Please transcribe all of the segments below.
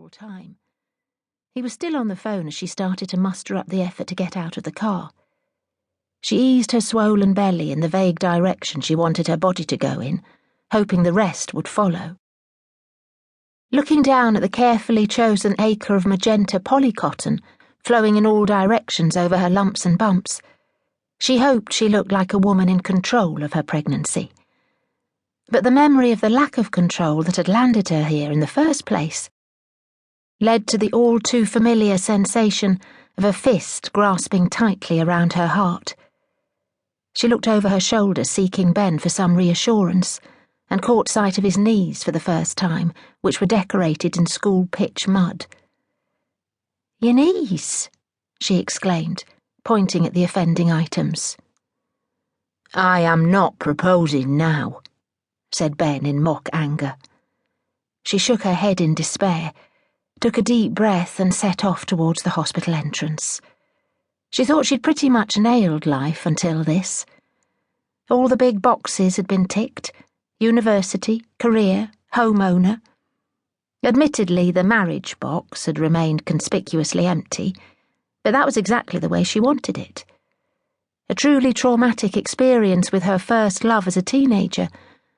whole time. He was still on the phone as she started to muster up the effort to get out of the car. She eased her swollen belly in the vague direction she wanted her body to go in, hoping the rest would follow. Looking down at the carefully chosen acre of magenta polycotton flowing in all directions over her lumps and bumps, she hoped she looked like a woman in control of her pregnancy. But the memory of the lack of control that had landed her here in the first place led to the all-too-familiar sensation of a fist grasping tightly around her heart. She looked over her shoulder, seeking Ben for some reassurance, and caught sight of his knees for the first time, which were decorated in school pitch mud. "Your knees," she exclaimed, pointing at the offending items. "I am not proposing now," said Ben in mock anger. She shook her head in despair, took a deep breath and set off towards the hospital entrance. She thought she'd pretty much nailed life until this. All the big boxes had been ticked: university, career, homeowner. Admittedly, the marriage box had remained conspicuously empty, but that was exactly the way she wanted it. A truly traumatic experience with her first love as a teenager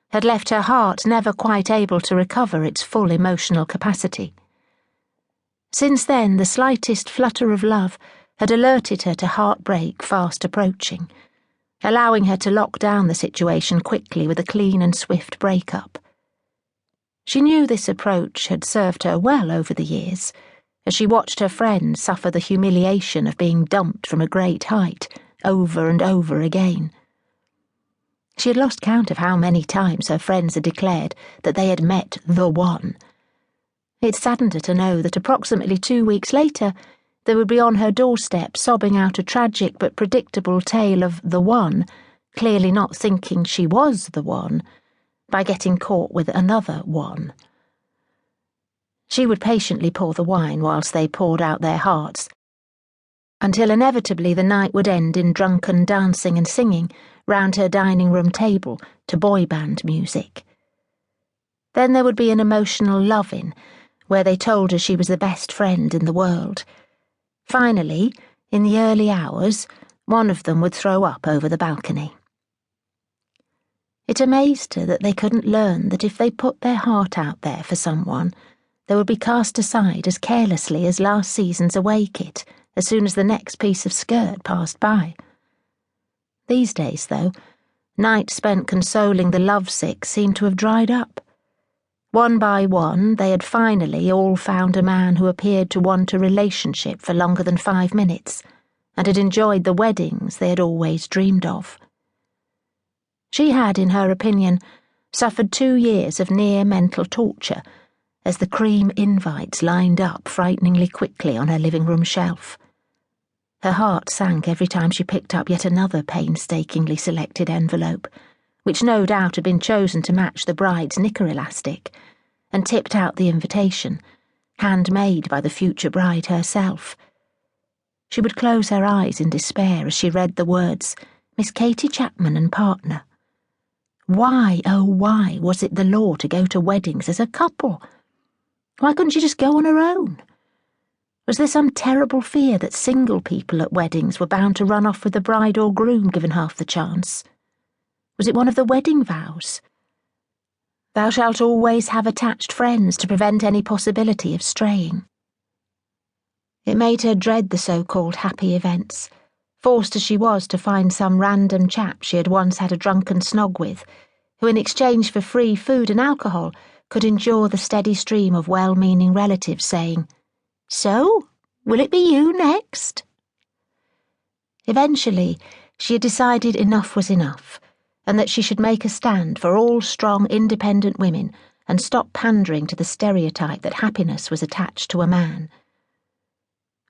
had left her heart never quite able to recover its full emotional capacity. Since then, the slightest flutter of love had alerted her to heartbreak fast approaching, allowing her to lock down the situation quickly with a clean and swift breakup. She knew this approach had served her well over the years, as she watched her friends suffer the humiliation of being dumped from a great height over and over again. She had lost count of how many times her friends had declared that they had met the one. It saddened her to know that approximately 2 weeks later, they would be on her doorstep sobbing out a tragic but predictable tale of the one, clearly not thinking she was the one, by getting caught with another one. She would patiently pour the wine whilst they poured out their hearts, until inevitably the night would end in drunken dancing and singing round her dining room table to boy band music. Then there would be an emotional love-in, where they told her she was the best friend in the world. Finally, in the early hours, one of them would throw up over the balcony. It amazed her that they couldn't learn that if they put their heart out there for someone, they would be cast aside as carelessly as last season's away kit as soon as the next piece of skirt passed by. These days, though, nights spent consoling the lovesick seemed to have dried up. One by one, they had finally all found a man who appeared to want a relationship for longer than 5 minutes, and had enjoyed the weddings they had always dreamed of. She had, in her opinion, suffered 2 years of near mental torture as the cream invites lined up frighteningly quickly on her living room shelf. Her heart sank every time she picked up yet another painstakingly selected envelope, which no doubt had been chosen to match the bride's knicker elastic, and tipped out the invitation, handmade by the future bride herself. She would close her eyes in despair as she read the words, "Miss Katy Chapman and partner." Why, oh why, was it the law to go to weddings as a couple? Why couldn't she just go on her own? Was there some terrible fear that single people at weddings were bound to run off with the bride or groom given half the chance? Was it one of the wedding vows? "Thou shalt always have attached friends to prevent any possibility of straying." It made her dread the so-called happy events, forced as she was to find some random chap she had once had a drunken snog with, who in exchange for free food and alcohol could endure the steady stream of well-meaning relatives saying, "So, will it be you next?" Eventually, she had decided enough was enough, and that she should make a stand for all strong, independent women and stop pandering to the stereotype that happiness was attached to a man.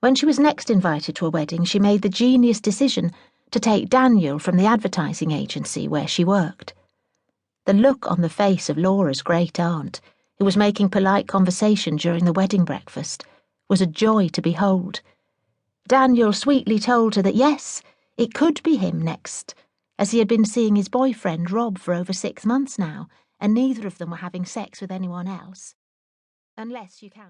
When she was next invited to a wedding, she made the genius decision to take Daniel from the advertising agency where she worked. The look on the face of Laura's great-aunt, who was making polite conversation during the wedding breakfast, was a joy to behold. Daniel sweetly told her that yes, it could be him next, as he had been seeing his boyfriend Rob for over 6 months now, and neither of them were having sex with anyone else. Unless you count